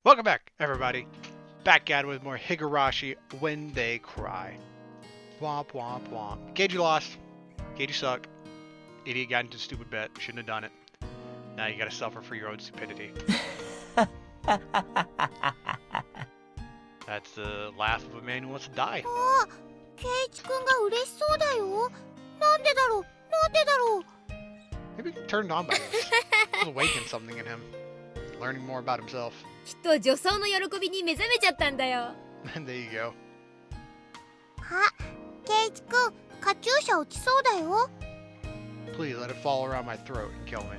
Welcome back, everybody. Back at it with more Higurashi When They Cry. Womp womp womp. Gage, you lost. Gage, you suck. Idiot got into a stupid bet. Shouldn't have done it. Now you gotta suffer for your own stupidity. That's the laugh of a man who wants to die. Maybe he can turn it on by this. It'll awaken something in him. Learning more about himself. きっと女装の喜びに目覚めちゃったんだよ。And there you go. あ、ケイチ君、カチューシャ落ちそうだよ。Please let it fall around my throat and kill me.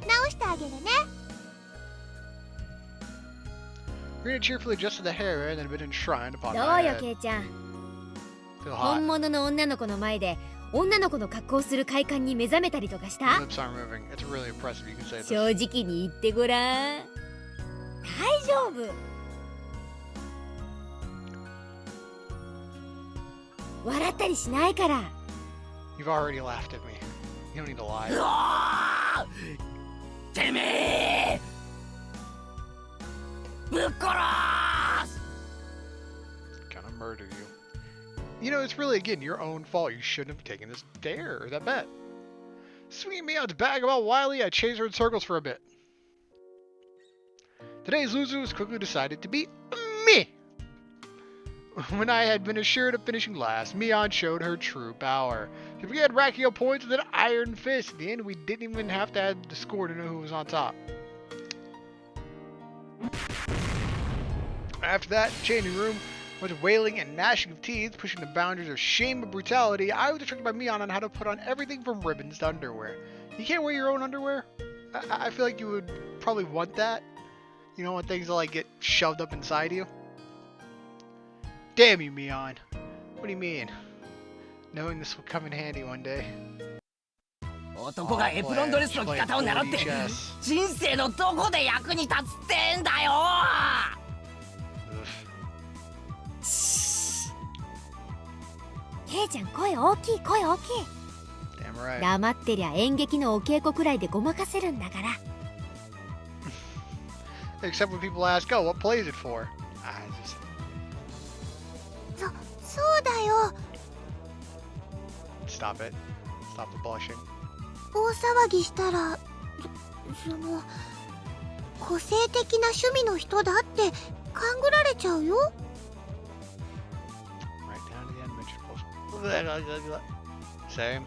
直してあげるね。Rena cheerfully adjusted the hair and then had been enshrined upon どう my よ head. ケイちゃん。 Feel 本 hot. 物の女の子の前で女の子の格好をする快感に目覚めたりとかし Your た？ lips aren't moving. It's really impressive you can say 正 this. 直に言ってごらん。大丈夫。笑ったりしないから。 You've already laughed at me. You don't need to lie. てめえぶっ殺す Gonna murder you. You know, it's really, again, your own fault. You shouldn't have taken this dare or that bet. Swinging me out to bag about wildly, I chased her in circles for a bit. Today's loser was quickly decided to be me. When I had been assured of finishing last, Mion showed her true power. She began racking up points with an iron fist. In the end, we didn't even have to add the score to know who was on top. After that, changing room, with wailing and gnashing of teeth, pushing the boundaries of shame and brutality, I was instructed by Mion on how to put on everything from ribbons to underwear. You can't wear your own underwear? I feel like you would probably want that. You know, when things like get shoved up inside you? Damn you, Mion. What do you mean? Knowing this will come in handy one day. 男がエプロンドレスの着方を習って人生のどこで役に立つってんだよ。ケイちゃん、声大きい声大きい。 Damn right. 黙ってりゃ演劇のお稽古くらいでごまかせるんだから。 Except when people ask, oh, what play is it for? Just... そうだよ。 Stop it. Stop the blushing. 大騒ぎしたら、その個性的な趣味の人だって勘ぐられちゃうよ。Right down to the end mentioned. Same.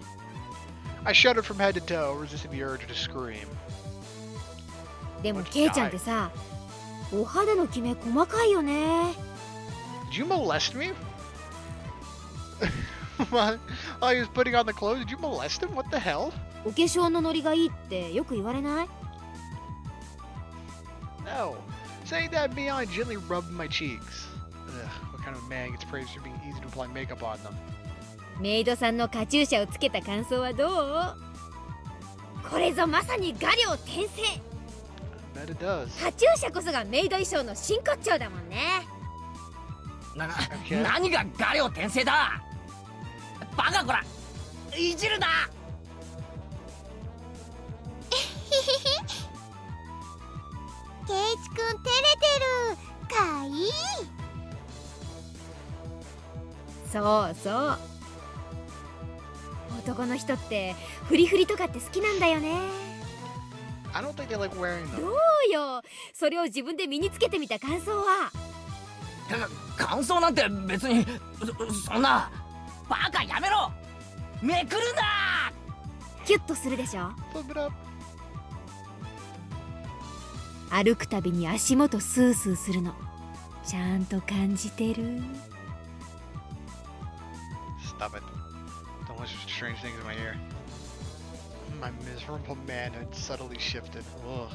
I shuddered from head to toe, resisting the urge to scream. でもケイちゃんってさ、お肌のキメ細かいよね。 Did you molest me? While he was putting on the clothes, did you molest him? What the hell? お化粧のノリがいいってよく言われない？ No. Saying that Mion gently rubbed my cheeks. Ugh, what kind of man gets praised for being easy to apply makeup on them? メイドさんのカチューシャをつけた感想はどう？これぞまさに画量転生。 I bet it does. カチューシャこそがメイド衣装の真骨頂だもんね。何が画量転生だ。バカこらいじるな。ケイチ君照れてる。かいい。そうそう。男の人ってフリフリとかって好きなんだよね。 I don't think they like wearing them. どうよ。それを自分で身につけてみた感想は？感想なんて別にそんなバカやめろ。めくるな。キュッとするでしょ。 Flip it up. 歩くたびに足元スースーするのちゃんと感じてる。 Stop it. Don't whisper strange things in my ear. My miserable man had subtly shifted. Ugh.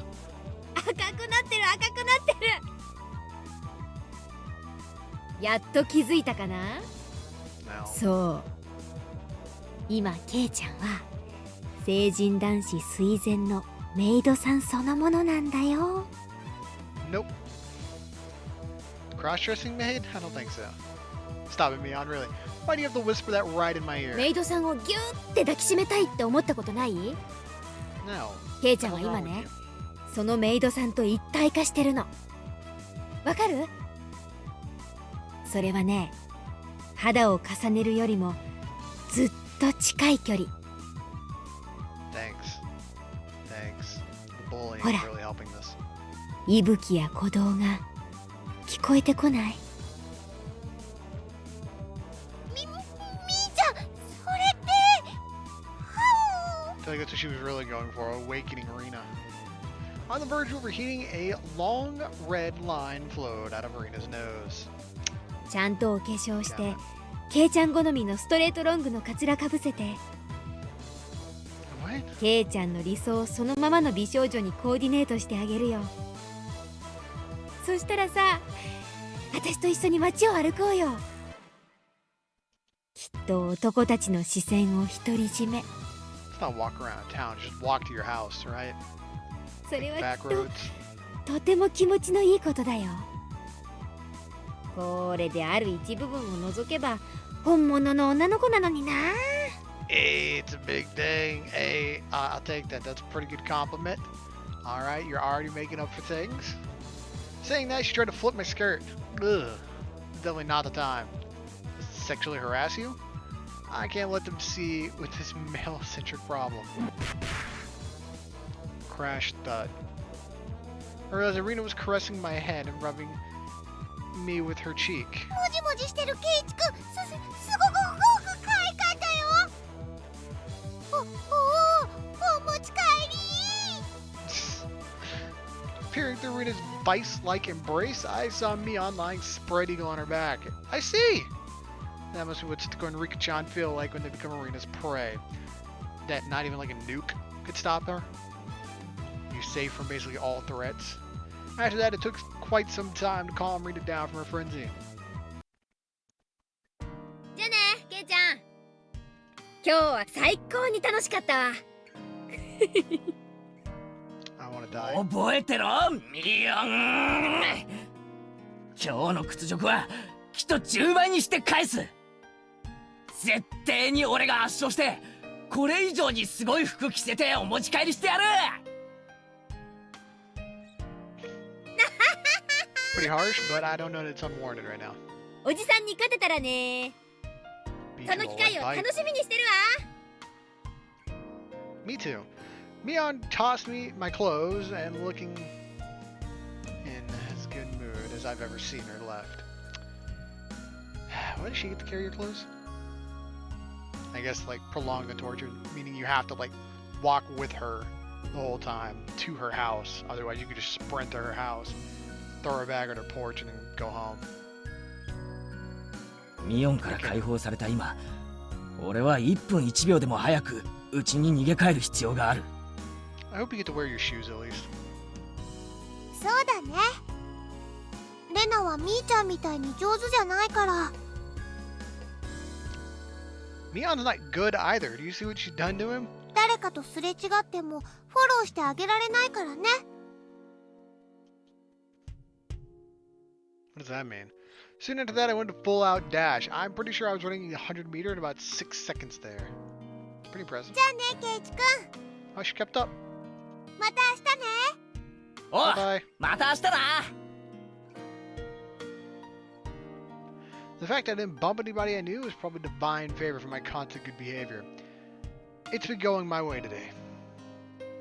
赤くなってる赤くなってる。やっと気づいたかな？ No. そう。今ケイちゃんは成人男子垂涎のメイドさんそのものなんだよ。 Nope. Cross-dressing maid? I don't think so. Stop it, Mion, really. Why do you have to whisper that right in my ear? メイドさんをギューって抱きしめたいって思ったことない？ No. ケイちゃんは What's wrong 今 with ね you? そのメイドさんと一体化してるの。わかる？それはね、肌を重ねるよりもずっと近い距離。 Thanks. The bullying is Hola. really helping this. 息吹や鼓動が聞こえてこない？みーちゃん、それってI feel like that's what she was really going for, awakening Arena. On the verge of overheating, a long red line flowed out of Arena's nose. ちゃんとお化粧して、ケイちゃん好みのストレートロングのカツラかぶせて、 What? ケイちゃんの理想をそのままの美少女にコーディネートしてあげるよ。そしたらさ、私と一緒に街を歩こうよ。きっと男たちの視線を独り占め。 Let's not walk around town, just walk to your house, right? それは Back きっ roads. ととても気持ちのいいことだよ。これである一部分を除けば本物の女の子なのにな。 Hey, it's a big thing. Hey, I'll take that. That's a pretty good compliment. Alright, you're already making up for things. Saying that, she tried to flip my skirt. Ugh. Definitely not the time. Sexually harass you? I can't let them see with this male-centric problem. Crash thud. I realized Irina was caressing my head and rubbing me with her cheek. もじもじしてるケイチくん、すごく可愛かったよ。お持ち帰り。 Peering through Irina's vice-like embrace, I saw Mion lying spread eagle on her back. I see! That must be what Tsuko and Rika-chan feel like when they become Irina's prey. That not even like a nuke could stop her. You're safe from basically all threats. After that, it took quite some time to calm Rita down from her frenzy. じゃあね、ケイちゃん。今日は最高に楽しかったわ。I wanna die. 覚えてろミヨン。今日の屈辱はきっと10倍にして返す。絶対に俺が圧勝してこれ以上にすごい服着せてお持ち帰りしてやる。 Pretty harsh, but I don't know that it's unwarranted right now. おじさんに勝てたらね。 Beat その you 機 all 会を like 楽 bite. しみにしてるわ。 Me too. Mion tossed me my clothes and looking in as good mood as I've ever seen her left. Why does she get to carry your clothes? I guess like prolong the torture, meaning you have to like walk with her the whole time to her house. Otherwise you could just sprint to her house, throw her bag on her porch and then go home. ミヨンから解放された今、俺は1分1秒でも早く家に逃げ帰る必要がある。 I hope you get to wear your shoes at least. そうだね。レナはみーちゃんみたいに上手じゃないから。 Mion's not good either. Do you see what she's done to him? 誰かとすれ違ってもフォローしてあげられないからね。 What does that mean? Soon after that, I went to full out dash. I'm pretty sure I was running 100 meter in about 6 seconds there. Pretty impressive. じゃあね、ケイチくん。 Oh, she kept up. また明日ね。おう Bye bye. また明日な。 The fact I didn't bump anybody I knew was probably divine favor for my constant good behavior. It's been going my way today.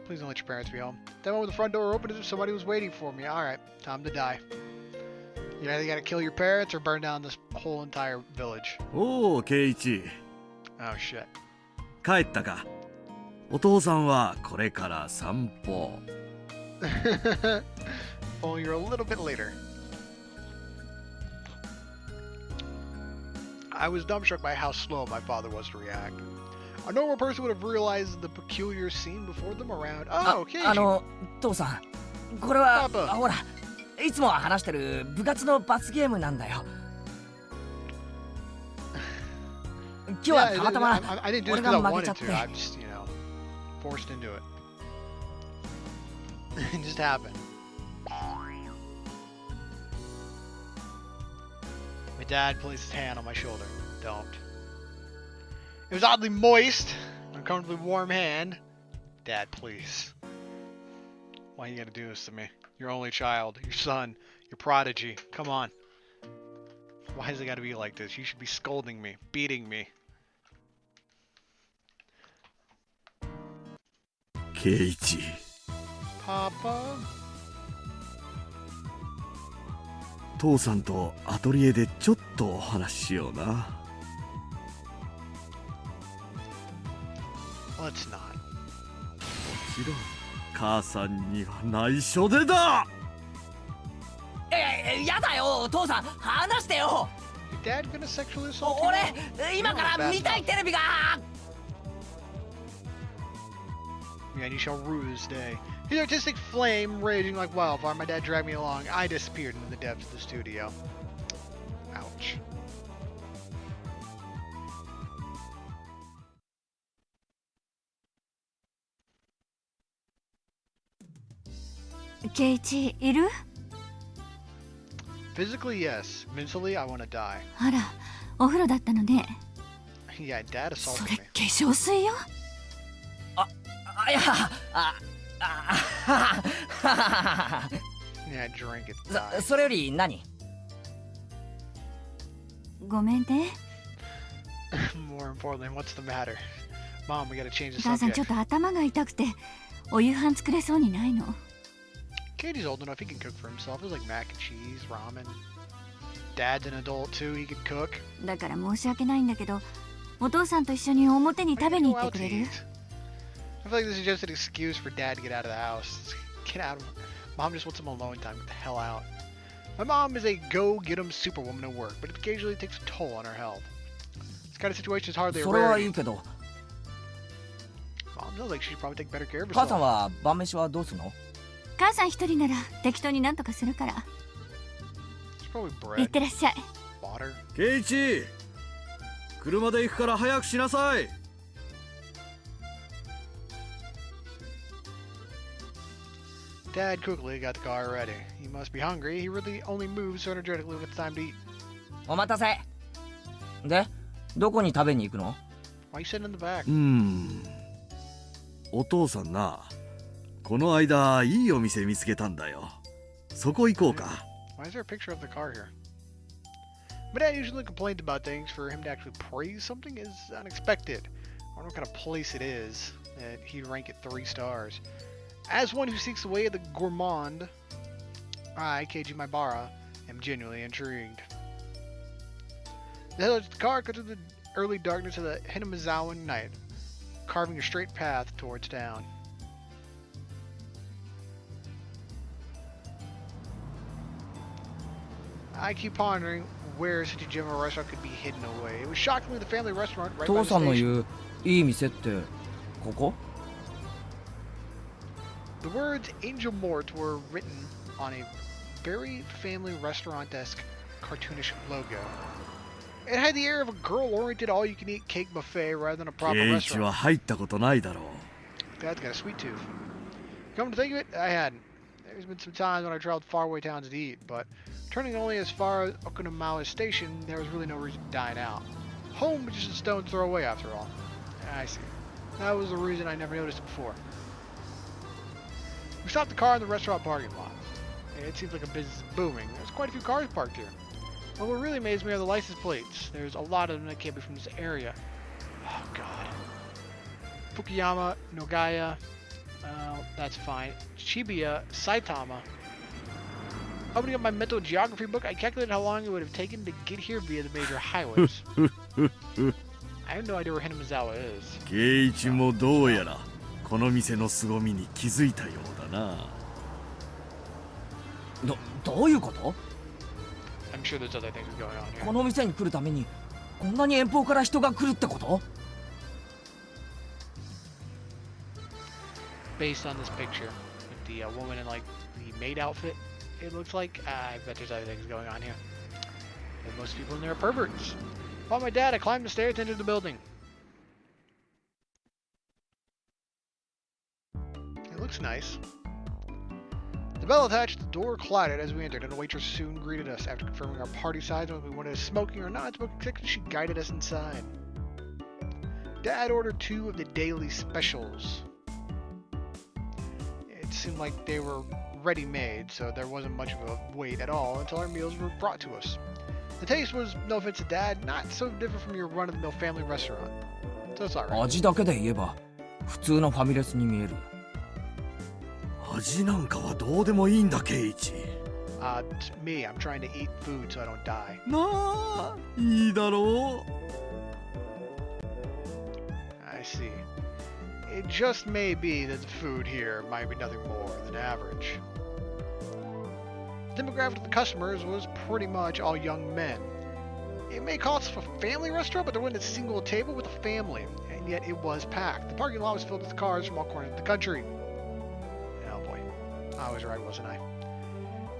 Please don't let your parents be home. That moment the front door opened as if somebody was waiting for me. Alright, time to die. You either gotta kill your parents or burn down this whole entire village. おお、ケイイチ。 Oh shit. 帰ったか。お父さんはこれから散歩。Only you're a little bit later. I was dumbstruck by how slow my father was to react. A normal person would have realized the peculiar scene before them around. Oh, okay. 父さん、これはパパほら、いつも話してる部活の罰ゲームなんだよ。今日はたまたま I didn't do it 俺 because が I 負け wanted ちゃって to. I'm just, forced into it. It just happened. My dad placed his hand on my shoulder. Don't. It was oddly moist, uncomfortably warm hand. Dad, please. Why you gotta do this to me? Your only child, your son, Your prodigy. Come on. Why has it got to be like this? You should be scolding me, beating me. ケイチ、 Papa? 父さんとアトリエでちょっとお話ししような。 Let's not. もちろん母さんには内緒でだ。やだよ父さん話してよ。 Your dad gonna sexually assault you? 俺今から見たいテレビが。 Yeah, and you shall rue this day. His artistic flame raging like wildfire. My dad dragged me along. I disappeared into the depths of the studio. Ouch. Keiichi, いる？ Physically, yes. Mentally, I want to die. あら、お風呂だったのね。 Yeah, dad そ assaulted れ me. 化粧水よ。いやYeah, I drank it. Died. それより何？ごめんね。More importantly, what's the matter? Mom, we gotta change the 母さん subject. ちょっと頭が痛くてお夕飯作れそうにないの。 Katie's old enough, he can cook for himself. It was like mac and cheese, ramen. Dad's an adult too, he could cook. だから申し訳ないんだけど、お父さんと一緒に表に Why 食べ can't に you 行 go って out く to れる？ eat? I feel like this is just an excuse for dad to get out of the house. Get out of Mom just wants some alone time. Get the hell out. My mom is a go-get-em superwoman at work, but it occasionally takes a toll on her health. This kind of situation is hardly a それはい rarity. いけど Mom sounds like she should probably take better care of 母さん herself. は晩飯はどうするの？母さん一人なら適当になんとかするから。 It's probably いっ bread, てらっしゃい。 water. ケイチ、車で行くから早くしなさい。 Dad quickly got the car ready. He must be hungry. He really only moves so energetically when it's time to eat. お待たせ。でどこに食べに行くの？ Why you sitting in the back? お父さんな、この間いいお店見つけたんだよ。そこ行こうか。 Why is there a picture of the car here? My dad usually complains about things. For him to actually praise something is unexpected. I wonder what kind of place it is that he'd rank it 3 stars. As one who seeks the way of the gourmand, I, Keiji Maibara, am genuinely intrigued. The headlights of the car cut through the early darkness of the Hinamizawa night, carving a straight path towards town. I keep pondering where such a gem of a restaurant could be hidden away. It was shockingly the family restaurant right by 父 the さんの station. 言ういい店ってここ？ The words Angel Mort were written on a very family restaurant-esque cartoonish logo. It had the air of a girl-oriented all-you-can-eat cake buffet rather than a ケ proper イチは restaurant. 入ったことないだろう。 Dad's got a sweet tooth. Come to think of it, I hadn't. There's been some times when I traveled faraway towns to eat, but turning only as far as Okinamawa Station, there was really no reason to dine out. Home was just a stone's throw away after all. I see. That was the reason I never noticed it before. We stopped the car in the restaurant parking lot. It seems like a business is booming. There's quite a few cars parked here. But what really amazed me are the license plates. There's a lot of them that can't be from this area. Oh god. Fukuyama, Nogaya, that's fine. Shibuya, Saitama. Opening up my mental geography book, I calculated how long it would have taken to get here via the major highways. I have no idea where Hinamizawa is. ケイチもどうやらこの店の凄みに気づいたようだな。どういうこと？ I'm sure there's other things going on こ here. の店に来るためにこんなに遠方から人が来るってこと？ Based on this picture with the woman in like the maid outfit, it looks like I bet there's other things going on here. And most people in there are perverts. Followed my dad, I climbed the stairs to enter the building. It looks nice. The bell attached to the door clattered as we entered, and a waitress soon greeted us. After confirming our party size and whether we wanted a smoking or non-smoking section, she guided us inside. Dad ordered 2 of the daily specials. It seemed like they were ready-made, so there wasn't much of a wait at all until our meals were brought to us. The taste was, no offense to Dad, not so different from your run-of-the-mill family restaurant. So it's alright. 味だけで言えば普通のファミレスに見える。味なんかはどうでもいいんだケイチ。Me, I'm trying to eat food so I don't die. なあ、いいだろう。I see. It just may be that the food here might be nothing more than average. The demographic of the customers was pretty much all young men. It may call itself a family restaurant, but there wasn't a single table with a family, and yet it was packed. The parking lot was filled with cars from all corners of the country. Oh boy, I was right, wasn't I?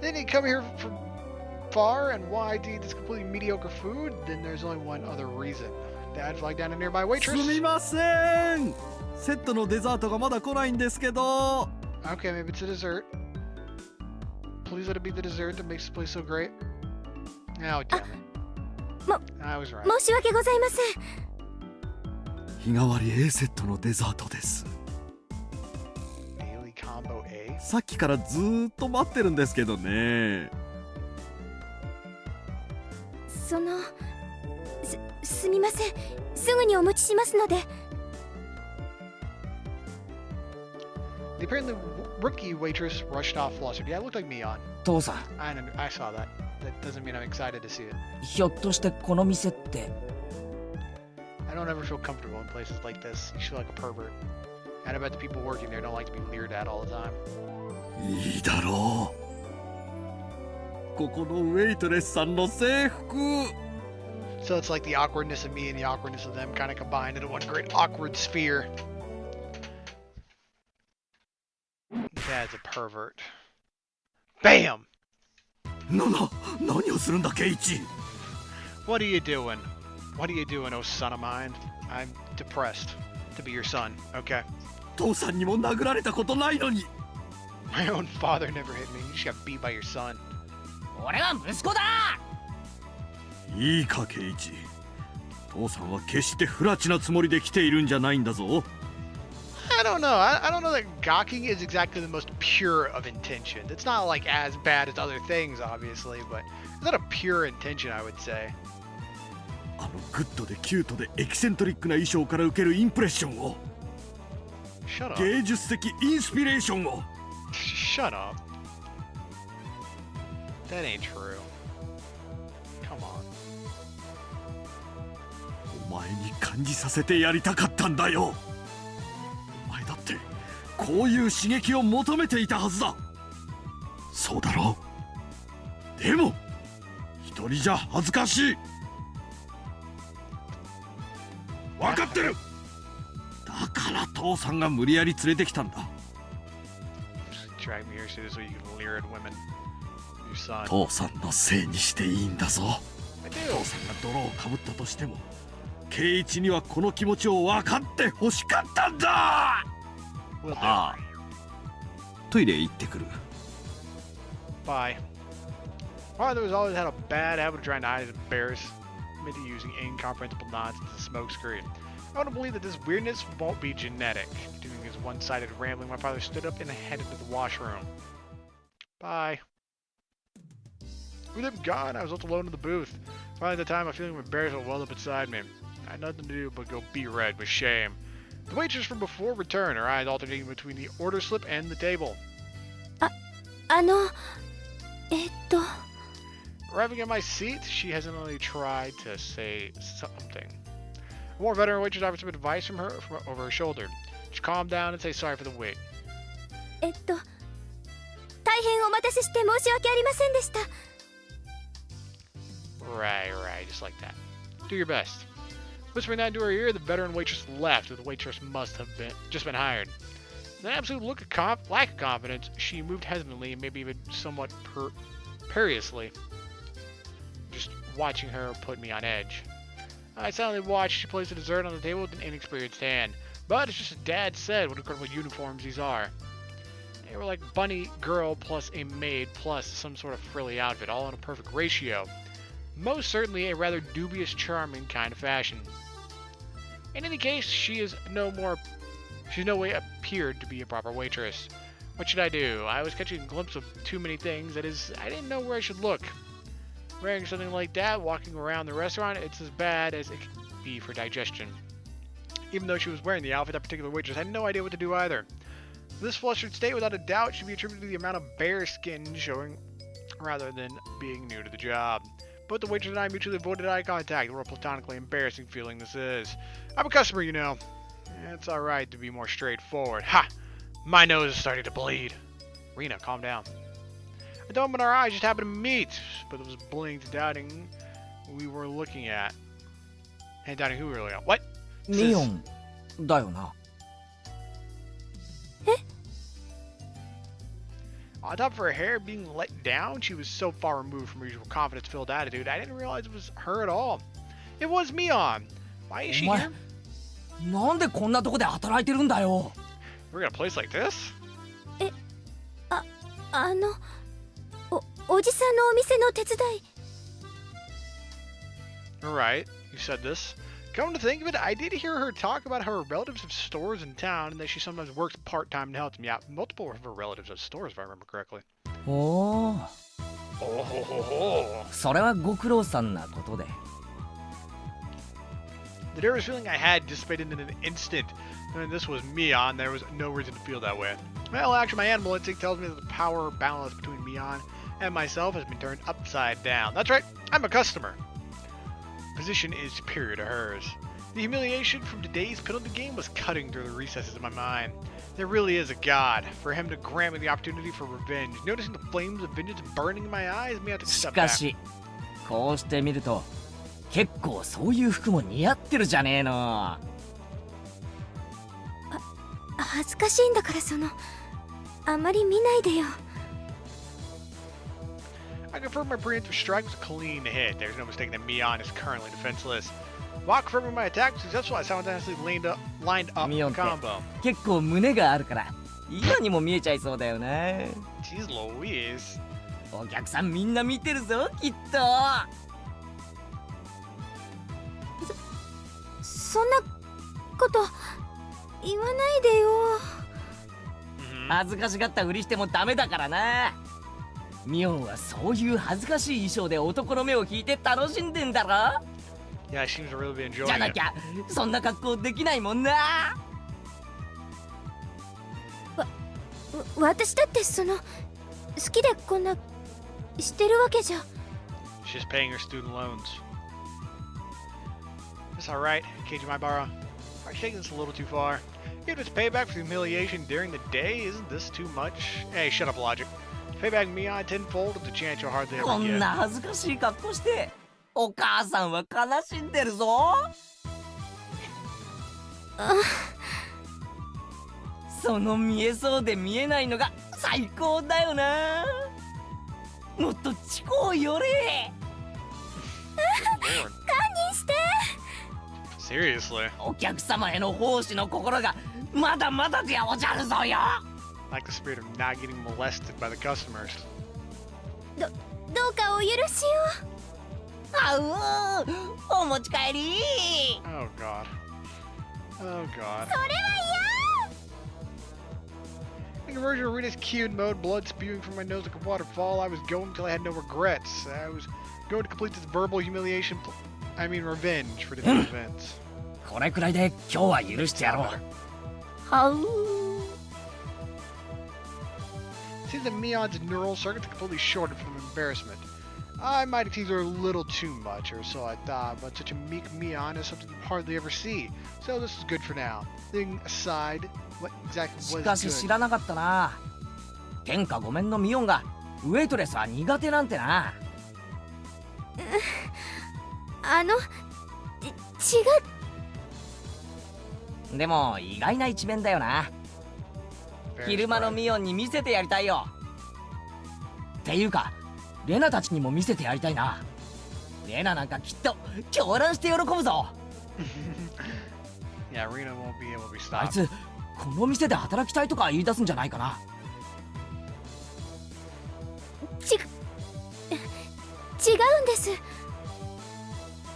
Then you come here from far and wide to eat this completely mediocre food, then there's only one other reason. Dad flagged down a nearby す waitress. みません。セットのデザートがまだ来ないんですけど。 Okay, maybe it's a dessert. Please let it be the dessert that makes this place so great. Oh, damn it. I was right. 申し訳ございません。日替わり A セットのデザートです。 Daily combo A? さっきからずーっと待ってるんですけどね。すみません。すぐにお持ちしますので。The apparently rookie waitress rushed off flustered. Yeah, it looked like Mion. 父さん、 I saw that. That doesn't mean I'm excited to see it. ひょっとしてこの店って。 I don't ever feel comfortable in places like this. You feel like a pervert. And I bet the people working there don't like to be leered at all the time. いいだろう。ここのウェイトレスさんの制服。 So it's like the awkwardness of me and the awkwardness of them kind of combined into one great awkward sphere. Dad's a pervert. Bam! 何をするんだケイチ。 What are you doing? What are you doing, oh son of mine? I'm depressed to be your son, okay? 父さんにも殴られたことないのに。 My own father never hit me. You just got beat by your son. 俺は息子だ。いいかケイチ。父さんは決して不埒なつもりで来ているんじゃないんだぞ。 I don't know. I don't know that gawking is exactly the most pure of intentions. It's not like as bad as other things, obviously, but it's not a pure intention, I would say. あのグッドでキュートでエキセントリックな衣装から受けるインプレッションを。 Shut up. 芸術的インスピレーションを。 Shut up. That ain't true. Come on. お前に感じさせてやりたかったんだよ。お前だってこういう刺激を求めていたはずだ。そうだろう。でも一人じゃ恥ずかしい。分かってる。だから父さんが無理やり連れてきたんだ。Drag me here so you can leer at women. Your son. 父さんのせいにしていいんだぞ。 I 父 do. さんが泥をかぶったとしても圭一にはこの気持ちを分かってほしかったんだ。 Will do. ああ、トイレ行ってくる。 Bye. Father has always had a bad habit of trying to hide his embarrassment using incomprehensible nonsense as a smokescreen. I want to believe that this weirdness won't be genetic. Continuing his one-sided rambling, my father stood up and headed to the washroom. Bye. With him gone, I was left alone in the booth. Finally, at the time, a feeling of embarrassment welled up inside me. I had nothing to do but go beet red with shame. The waitress from before returned, her eyes alternating between the order slip and the table. えっと Arriving at my seat, she hesitantly tried to say something. A more veteran waitress offered some advice from over her shoulder. She calmed down and said sorry for the wait. 大変お待たせして申し訳ありませんでした。 Right, just like that. Do your best. Whispering that into her ear, the veteran waitress left, but the waitress must have just been hired. With an absolute lack of confidence, she moved hesitantly and maybe even somewhat imperiously. Just watching her put me on edge. I silently watched she placed the dessert on the table with an inexperienced hand. But it's just as Dad said, what incredible uniforms these are. They were like bunny girl plus a maid plus some sort of frilly outfit, all in a perfect ratio. Most certainly a rather dubious, charming kind of fashion. In any case, she no way appeared to be a proper waitress. What should I do? I was catching a glimpse of too many things. That is, I didn't know where I should look. Wearing something like that, walking around the restaurant, it's as bad as it can be for digestion. Even though she was wearing the outfit, that particular waitress had no idea what to do either. This flustered state, without a doubt, should be attributed to the amount of bare skin showing rather than being new to the job. Both the waitress and I mutually avoided eye contact. The real platonically embarrassing feeling this is. I'm a customer, you know. It's alright to be more straightforward. Ha! My nose is starting to bleed. Rena, calm down. I don't, but our eyes just happened to meet. But it was blinked, doubting we were looking at. And doubting who we were looking at. What? Mion だよな。 On top of her hair being let down, she was so far removed from her usual confidence-filled attitude, I didn't realize it was her at all. It was Mion. Why is she here? なんでこんなとこで働いてるんだよ。 We're in a place like this? おじさんのお店の手伝い。 Alright, you said this. Come to think of it, I did hear her talk about how her relatives have stores in town and that she sometimes works part-time to help them. Yeah, multiple of her relatives have stores if I remember correctly. おお。 Oh. それはご苦労さんなことで。 The nervous feeling I had dissipated in an instant. And this was Mion, there was no reason to feel that way. Well, actually, my animal instinct tells me that the power balance between Mion and myself has been turned upside down. That's right, I'm a customer. Position is superior to hers. The humiliation from today's penalty game was cutting through the recesses of my mind. There really is a God. For him to grant me the opportunity for revenge. Noticing the flames of vengeance burning in my eyes, me have to し step か back. し、こうしてみると、結構そういう服も似合ってるじゃねえの。恥ずかしいんだからあんまり見ないでよ。 I confirmed my preemptive strike was a clean hit. There's no mistaking that Mion is currently defenseless. While confirming my attack was successful, I simultaneously lined up the ミオンって combo. 結構胸があるから今にも見えちゃいそうだよな。 Jeez Louise. お客さんみんな見てるぞきっと。そんなこと言わないでよ。恥ずかしがったふりしてもダメだからな。ミオンはそういう恥ずかしい衣装で男の目を引いて楽しんでんだろ。 Yeah, she seems to really be じゃ enjoying な it. きゃそんな格好できないもんな。私だって好きでこんなしてるわけじゃ。 She's paying her student loans. It's alright, Keiji Maibara. Are you taking this a little too far? If it's payback for the humiliation during the day, isn't this too much? Hey, shut up, Logic. Payback Mion tenfold is a chance you'll hardly こ ever ん get. な恥ずかしい格好してお母さんは悲しんでるぞ。その見えそうで見えないのが最高だよな。もっとチコを寄れ。 Lord. 何して。 Seriously. お客様への奉仕の心がまだまだでおじゃるぞよ。 Like the spirit of not getting molested by the customers. どうかお許しを。あうお持ち帰り。 Oh god. Oh god. それは嫌。 In conversion of Rena's cute mode, blood spewing from my nose like a waterfall, I was going till I had no regrets. I was going to complete this verbal humiliation, revenge for different events. これくらいで今日は許してやろう。はう。 Seems that Mion's neural circuits are completely shorted from embarrassment. I might have teased her a little too much, or so I thought, but such a meek Mion is something you hardly ever see. So this is good for now. Thing aside, what exactly し was かし good? 知らなかったな。天下ごめんのミオンがウェイトレスは苦手なんてな。違う。でも意外な一面だよな。 Very 昼間の surprised. ミオンに見せてやりたいよ。っていうかレナたちにも見せてやりたいな。レナなんかきっと狂乱して喜ぶぞ。 Yeah, Rena won't be able to be あい stopped. つこの店で働きたいとか言い出すんじゃないかな。違うんです。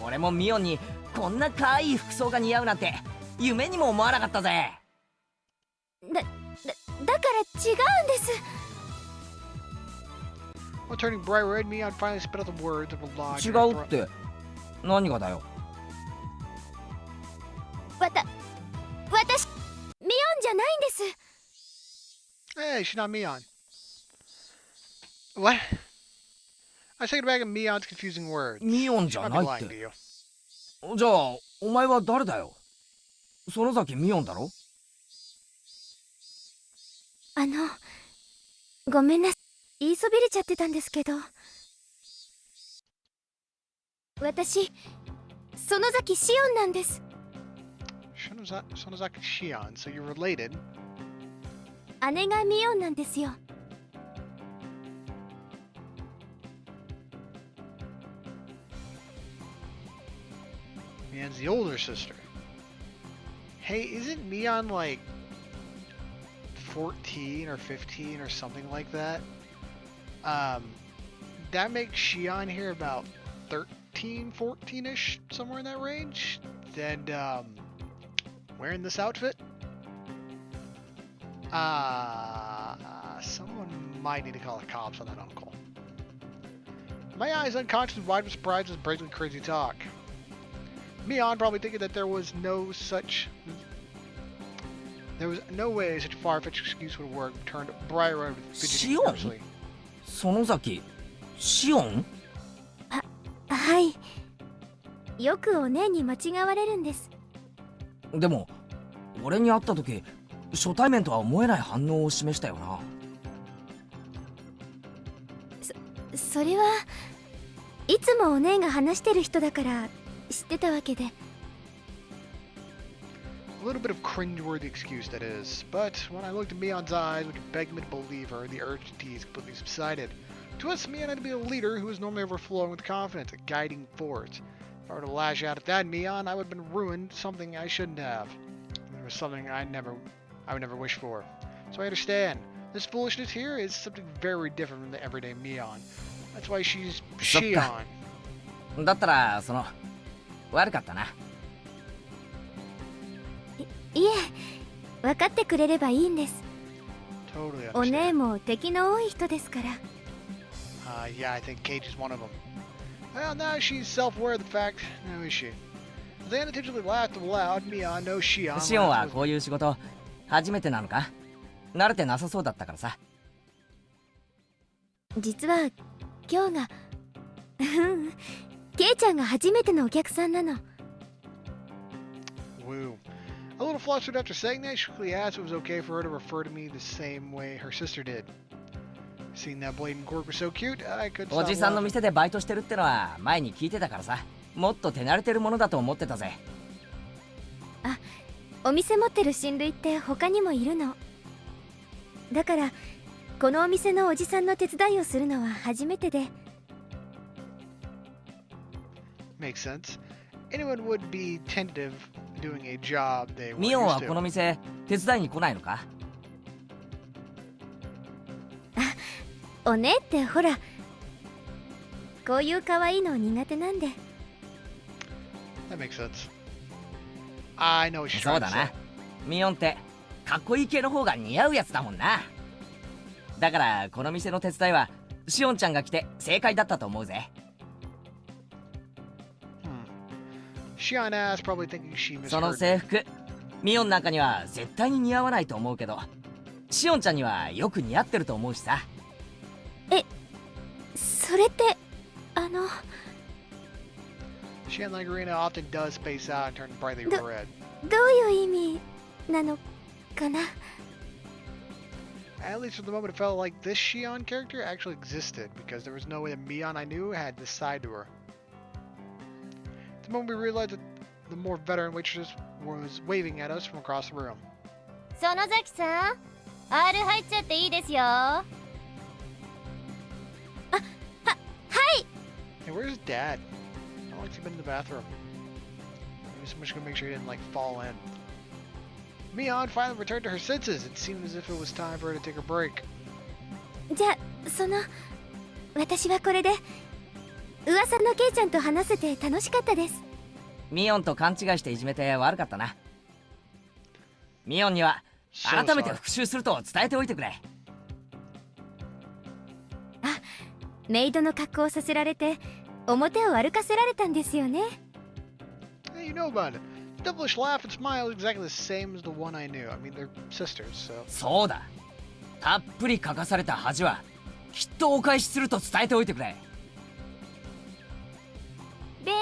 俺もミオンにこんな可愛い服装が似合うなんて夢にも思わなかったぜ。だから違うんです。 While turning bright red, Mion finally spit out the words of a lodge. 違うって何がだよ。私ミオンじゃないんです。 Hey, she's not Mion. What? I take it back at Mion's confusing words. ミオンじ She ゃ might な be いっ lying to て。 you. じゃあお前は誰だよ。園崎ミオンだろ。ごめんなさい。言いそびれちゃってたんですけど。私、園崎シオンなんです。 Sonozaki Shion, so you're related. 姉がミオンなんですよ。 Mion's the older sister. Hey, isn't Mion like 14 or 15 or something like that? That makes Shion here about 13, 14-ish, somewhere in that range. And wearing this outfit? Someone might need to call the cops on that uncle. My eyes unconsciously wide with surprise at brazenly crazy talk. Mion probably thinking that there was no way such a far-fetched excuse would work, turned bright red with fidgeting Shion? nervously. 園崎シオン。はい。よくお姉に間違われるんです。でも俺に会った時初対面とは思えない反応を示したよな。それはいつもお姉が話してる人だから知ってたわけで。 A little bit of cringeworthy excuse, that is. But when I looked at Mion's eyes, which begged me to believe her, the urge to tease completely subsided. To us, Mion had to be a leader who was normally overflowing with confidence, a guiding force. If I were to lash out at that Mion, I would have been ruined, something I shouldn't have. It was something I would never wish for. So I understand. This foolishness here is something very different from the everyday Mion. That's why she's Shion. だったら悪かったな。いえ、分かってくれればいいんです。 Totally お姉 understand. も敵の多い人ですから。 Yeah, I think Cage is one of them. Well, now she's self-aware of the fact, now is she? They unintentionally laughed aloud. Mion knows Shion. シオンはこういう仕事初めてなのか。慣れてなさそうだったからさ。実は今日がケイちゃんが初めてのお客さんなの。 Woo. A little flustered after saying that, she quickly asked if it was okay for her to refer to me the same way her sister did. Seeing that Blade and Cork were so cute, I could お stop じさんの laughing. 店でバイトしてるってのは前に聞いてたからさ。もっと手慣れてるものだと思ってたぜ。お店持ってる親類って他にもいるの。だからこのお店のおじさんの手伝いをするのは初めてで。 Makes sense. Anyone would be tentative doing a job they were ミオンは used この to. 店手伝いに来ないのか。お姉ってほら、こういう可愛いの苦手なんで。 That makes sense. I know what she's そう trying だ to な say. ミオンってかっこいい系の方が似合うやつだもんな。だからこの店の手伝いはシオンちゃんが来て正解だったと思うぜ。 Shion asked, probably thinking she その misheard 制 me. 服ミオンなんかには絶対に似合わないと思うけどシオンちゃんにはよく似合ってると思うしさ。それってShion Langarina often does space out and turn brightly red. どういう意味なのかな。 At least for the moment, it felt like this Shion character actually existed because there was no way that Mion I knew had this side to her. The moment we realized that the more veteran waitress was waving at us from across the room. 園崎さん、R 入っちゃっていいですよ。 Hey, where's Dad? How long's he been in the bathroom? Maybe someone's gonna make sure he didn't like fall in. Mion finally returned to her senses. It seemed as if it was time for her to take a break. じゃあ私はこれで噂のケイちゃんと話せて楽しかったです。ミオンと勘違いしていじめて悪かったな。ミオンには So 改めて sorry. 復習すると伝えておいてくれ。メイドの格好をさせられて表を歩かせられたんですよね。 Hey, you know about it. Devilish laugh and smile is exactly the same as the one I knew. I mean, they're sisters, so. そうだ。たっぷり書かされた恥はきっとお返しすると伝えておいてくれ。で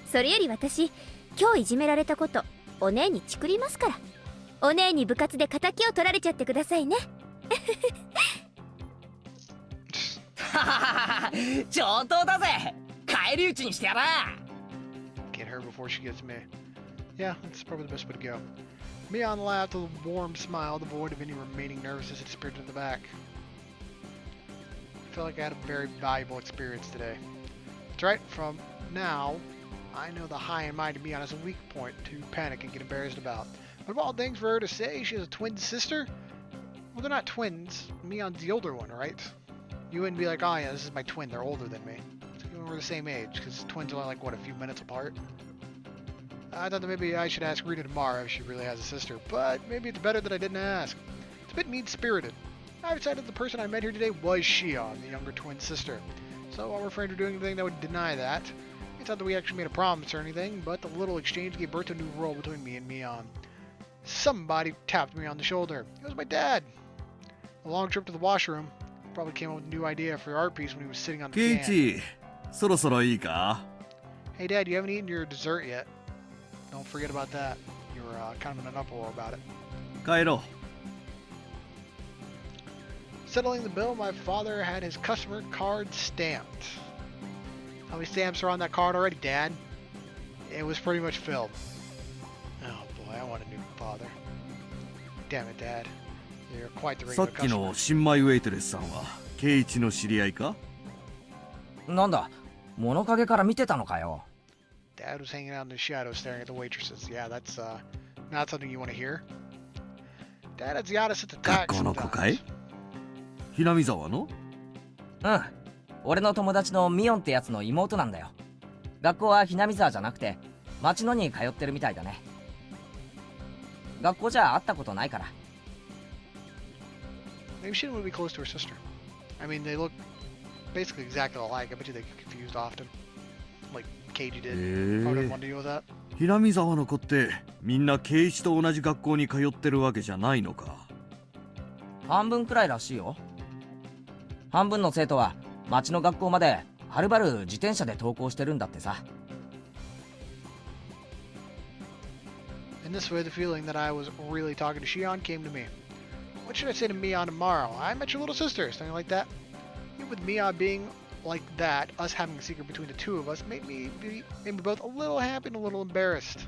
それより私今日いじめられたことお姉にチクりますから、お姉に部活で仇を取られちゃってくださいね。上等だぜ。返り討ちにしてやら。 Get her before she gets me. Yeah, that's probably the best way to go. Mion laughed with a warm smile, devoid of any remaining nervousness, and disappeared to the back. I felt like I had a very valuable experience today. That's right, from now, I know the high and mighty Mion has a weak point to panic and get embarrassed about. But of all things for her to say she has a twin sister? Well, they're not twins. Mion's the older one, right? You wouldn't be like, oh yeah, this is my twin, they're older than me. We're the same age, because twins are like, what, a few minutes apart? I thought that maybe I should ask Rita tomorrow if she really has a sister, but maybe it's better that I didn't ask. It's a bit mean-spirited. I decided the person I met here today was Shion, the younger twin sister. So I'll refrain from doing anything that would deny that. It's not that we actually made a promise or anything, but the little exchange gave birth to a new role between me and Mion. Somebody tapped me on the shoulder. It was my dad. A long trip to the washroom. Probably came up with a new idea for the art piece when he was sitting on the can. ケイチ、そろそろいいか？ Hey Dad, you haven't eaten your dessert yet. Don't forget about that. You were kind of in an uproar about it. 帰ろ Settling the bill, my father had his customer card stamped. How many stamps are on that card already, Dad? It was pretty much filled. Oh boy, I want a new father. Damn it, Dad. You're quite the う。さ regular っき customer. の新米ウェイトレスさんはケイチの知り合いか？なんだ、物陰から見てたのかよ。Dad was hanging out in the shadows staring at the waitresses. Yeah, that's not something you want to hear. Dad has the oddest attack 学校の子かい？ sometimes. ひなみざわの？うん。俺の友達のミオンってやつの妹なんだよ。学校はひなみ沢じゃなくて町野に通ってるみたいだね。学校じゃ会ったことないから。 Maybe she didn't want to be close to her sister. I mean, they look basically exactly alike. I bet you they get confused often. Like Keiji did. Probably didn't want to deal with that. ひなみざわの子ってみんなケイチと同じ学校に通ってるわけじゃないのか？半分くらいらしいよ。半分の生徒は町の学校まではるばる自転車で登校してるんだってさ。 In this way, the feeling that I was really talking to Shion came to me. What should I say to Mion tomorrow? I met your little sister, something like that. Even with Mion being like that, us having a secret between the two of us made me both a little happy and a little embarrassed.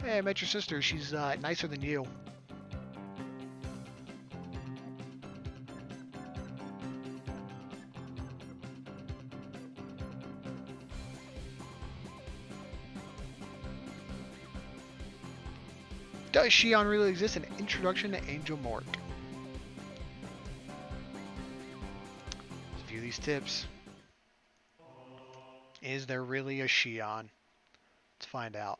Hey, I met your sister. She's nicer than you. Does Shion really exist? An introduction to Angel Mork. Let's view these tips. Is there really a Shion? Let's find out.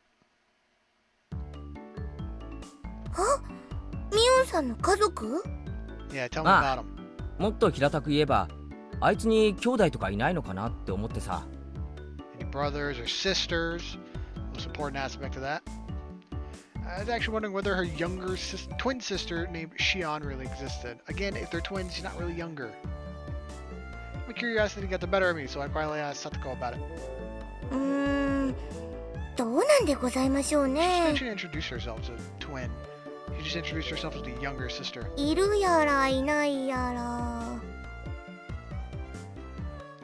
ミオンさんの家族？ Yeah, tell me Ah. about him. もっと平たく言えば、あいつに兄弟とかいないのかなって思ってさ。 Any brothers or sisters? Most important aspect of that. I was actually wondering whether her younger twin sister named Shion really existed. Again, if they're twins, she's not really younger. My curiosity got the better of me, so I quietly asked Satoko about it. どうなんでございましょう She ね。 mentioned introduce herself as a twin. She just introduced herself as the younger sister. いるやらいないやら。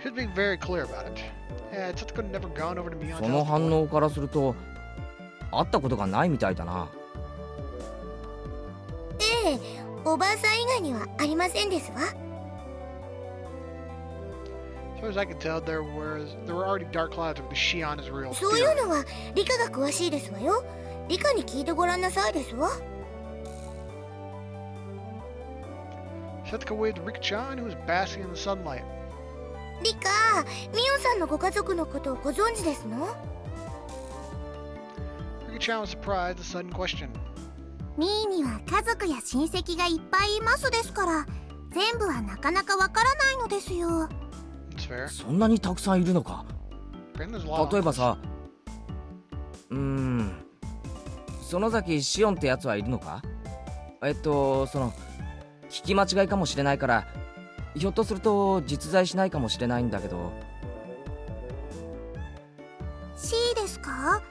She was being very clear about it. Yeah, Satoko had never gone over to Mion's その house 反 before. 応からすると、会ったことがないみたいだな。ええ、おばあさん以外にはありませんですわ。 As far as I could tell, there were already dark clouds over the Shion is real そうい theory. うのは理科が詳しいですわよ。理科に聞いてごらんなさいですわ。 Satoko waved Rika-chan, who was basking in the sunlight. 理科、ミオンさんのご家族のことをご存知ですの？ Rika-chan was surprised at the sudden question. ミーには家族や親戚がいっぱいいますですから、全部はなかなかわからないのですよ。 It's fair. そんなにたくさんいるのか。 Apparently there's a lot of 例えば uncles. さ、園崎シオンってやつはいるのか。聞き間違いかもしれないから、ひょっとすると実在しないかもしれないんだけど。 C ですか？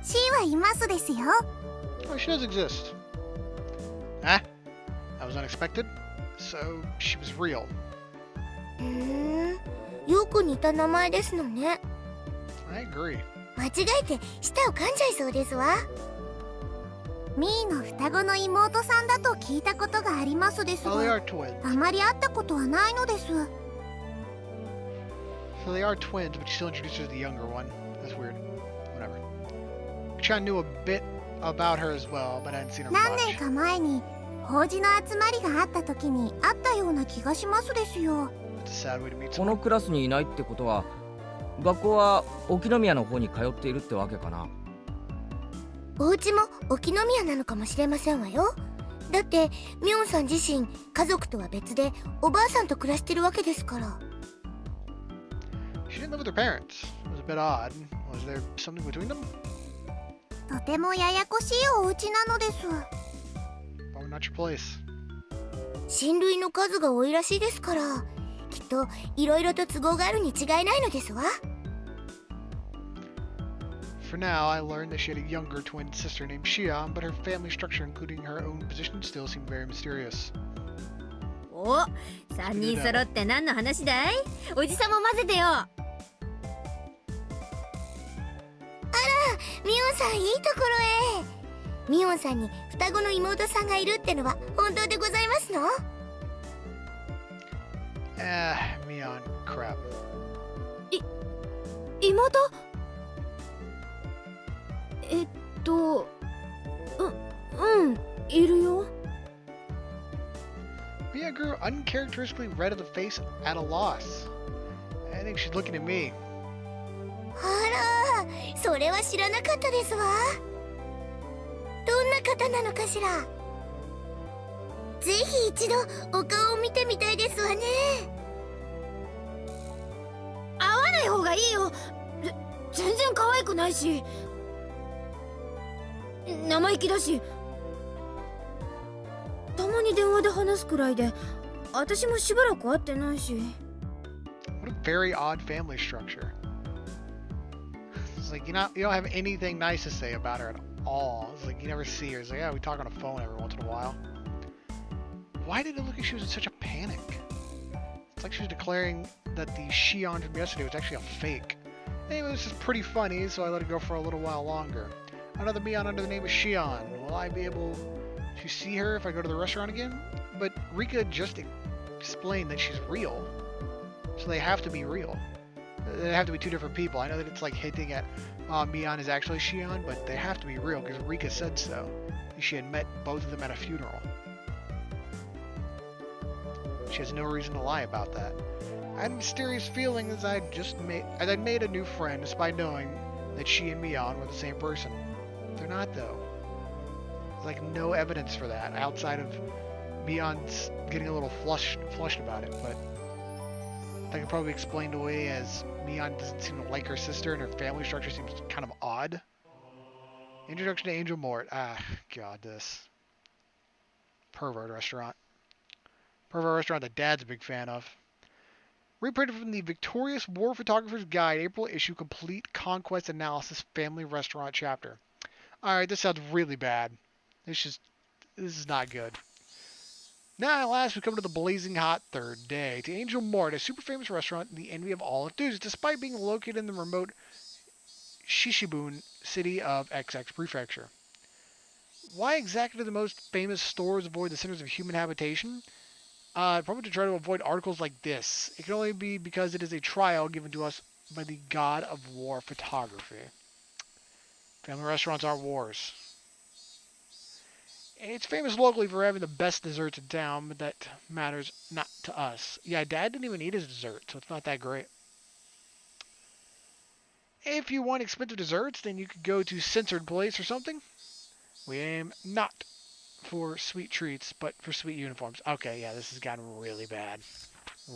C はいますですよ。 Oh, she does exist. Ah, that was unexpected. So she was real. よく似た名前ですのね。 I agree. 間違えて舌を噛んじゃいそうですわ。ミーの双子の妹さんだと聞いたことがありますです Oh, they が、 are twins. あまり会ったことはないのです。 So they are twins, but she still introduces the younger one. That's weird. Whatever. Chan knew a bit about her as well, but I hadn't seen her 何年 much. か前に法事の集まりがあった時に会ったような気がしますですよ。 It's a sad way to meet この someone. クラスにいないってことは、学校は沖宮の方に通っているってわけかな。お家も沖宮なのかもしれませんわよ。だってミョンさん自身家族とは別でおばあさんと暮らしてるわけですから。 She didn't live with her parents. It was a bit odd. Was there something between them? とてもややこしいお家なのです。 Probably not your place. 親類の数が多いらしいですから、きっといろいろと都合があるに違いないのですわ。 For now, I learned that she had a younger twin sister named Shion, but her family structure, including her own position, still seemed very mysterious. お、3人揃って何の話だい？おじさんも混ぜてよ。ミオンさんいいところへ。ミオンさんに双子の妹さんがいるってのは本当でございますの？ Mion, crap. 妹？いるよ。 Mia grew uncharacteristically red of the face at a loss. I think she's looking at me. あら、それは知らなかったですわ。どんな方なのかしら。ぜひ一度お顔を見てみたいですわね。会わない方がいいよ。全然可愛くないし、生意気だし、たまに電話で話すくらいで、私もしばらく会ってないし。 What a very odd family structure. It's like you don't have anything nice to say about her at all. It's like you never see her. It's like, yeah, we talk on the phone every once in a while. Why did it look like she was in such a panic? It's like she was declaring that the Shion from yesterday was actually a fake. Anyway, this is pretty funny, so I let it go for a little while longer. Another Mion under the name of Shion. Will I be able to see her if I go to the restaurant again? But Rika just explained that she's real. So they have to be real. They have to be two different people. I know that it's like hinting at Mion is actually Shion, but they have to be real because Rika said so. She had met both of them at a funeral. She has no reason to lie about that. I had a mysterious feeling as I'd made a new friend despite knowing that she and Mion were the same person. They're not though. There's like no evidence for that outside of Mion's getting a little flushed about it, but that can probably be explained away as Mion doesn't seem to like her sister and her family structure seems kind of odd. Introduction to Angel Mort. Ah, God, this. Pervert restaurant. Pervert restaurant that Dad's a big fan of. Reprinted from the Victorious War Photographer's Guide, April issue, complete conquest analysis family restaurant chapter. Alright, this sounds really bad. This is not good. Now, at last, we come to the blazing hot third day. To Angel Mort, a super famous restaurant, the envy of all enthusiasts, despite being located in the remote Shishibun city of XX Prefecture. Why exactly do the most famous stores avoid the centers of human habitation? Probably to try to avoid articles like this. It can only be because it is a trial given to us by the god of war photography. Family restaurants are wars. It's famous locally for having the best desserts in town, but that matters not to us. Yeah, Dad didn't even eat his dessert, so it's not that great. If you want expensive desserts, then you could go to Censored Place or something. We aim not for sweet treats, but for sweet uniforms. Okay, yeah, this has gotten really bad.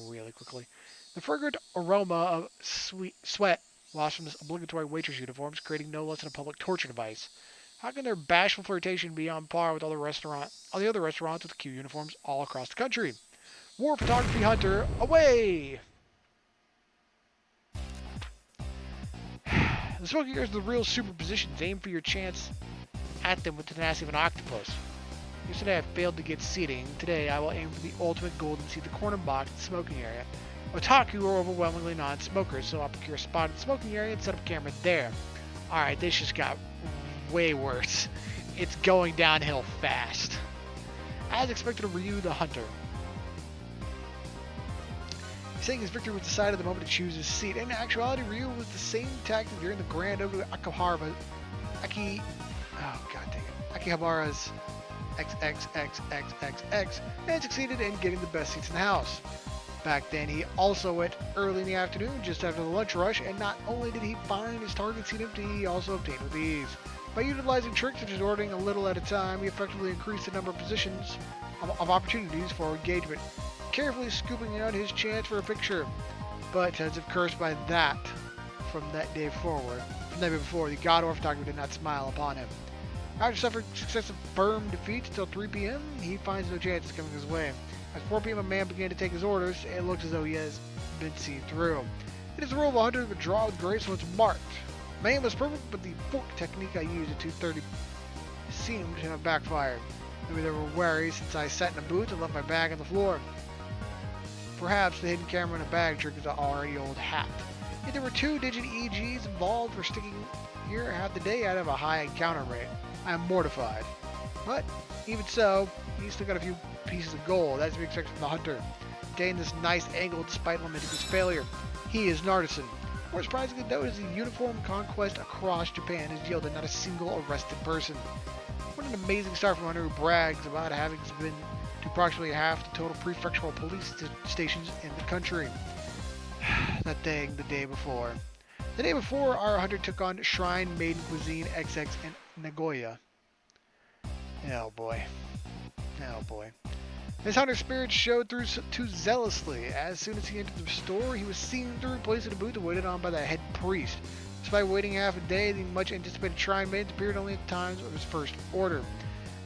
Really quickly. The fragrant aroma of sweet sweat lost from this obligatory waitress uniforms, creating no less than a public torture device. How can their bashful flirtation be on par with all the other restaurants with Q uniforms all across the country? War photography hunter, away! The smoking air is the real superpositions. Aim for your chance at them with the tenacity of an octopus. Yesterday I failed to get seating. Today I will aim for the ultimate goal and see the corner box in the smoking area. Otaku are overwhelmingly non-smokers, so I'll procure a spot in the smoking area and set up a camera there. Alright, this just got way worse. It's going downhill fast. As expected of Ryu the Hunter. Saying his victory was decided the moment to choose his seat. In actuality, Ryu was the same tactic during the Grand Ogo Akihabara's XXXXXX and succeeded in getting the best seats in the house. Back then, he also went early in the afternoon, just after the lunch rush, and not only did he find his target seat empty, he also obtained with ease. By utilizing tricks such as ordering a little at a time, he effectively increased the number of positions of opportunities for engagement, carefully scooping out his chance for a picture. But as if cursed by that, from that day before, the God Orph photographer did not smile upon him. After suffering successive firm defeats until 3 p.m., he finds no chances coming his way. At 4 p.m., a man began to take his orders, and it looks as though he has been seen through. It is the rule of a hunter to withdraw with grace when it's marked. My aim was perfect, but the fork technique I used at 2:30 seemed to have backfired. Maybe they were wary since I sat in a booth and left my bag on the floor. Perhaps the hidden camera in a bag triggers an already old hat. If there were 2-digit EGs involved for sticking here half the day, I'd have a high encounter rate. I am mortified. But, even so, he's still got a few pieces of gold, as we expect from the hunter. Gained this nice angle despite lamenting his failure. He is an artisan. More surprisingly though is the uniform conquest across Japan has yielded not a single arrested person. What an amazing start from a hunter who brags about having been to approximately half the total prefectural police stations in the country. That thing the day before. The day before, our hunter took on Shrine Maiden Cuisine XX in Nagoya. Oh boy. Oh boy. His hunter spirit showed through too zealously. As soon as he entered the store, he was seen through, placed in a booth and waited on by the head priest. Despite waiting half a day, the much anticipated Shrine Maidens appeared only at the times of his first order.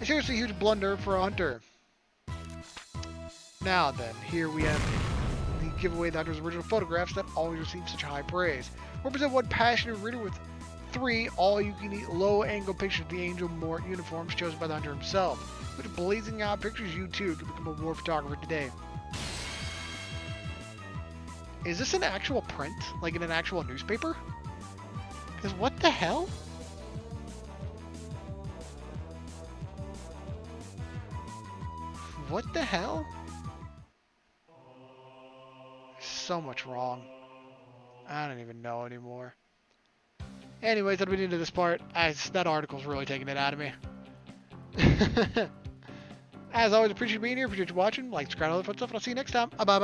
A seriously huge blunder for a hunter. Now then, here we have the giveaway of the hunter's original photographs that always receive such high praise. Represent one passionate reader with 3 all-you-can-eat low-angle pictures of the Angel Mort uniforms chosen by the hunter himself. With blazing out pictures, you too can become a war photographer today. Is this an actual print? Like in an actual newspaper? Because what the hell? What the hell? So much wrong. I don't even know anymore. Anyways, that'll be the end of this part. That article's really taking it out of me. As always, appreciate you being here, appreciate you watching, like, subscribe, all that fun stuff, and I'll see you next time. Bye-bye.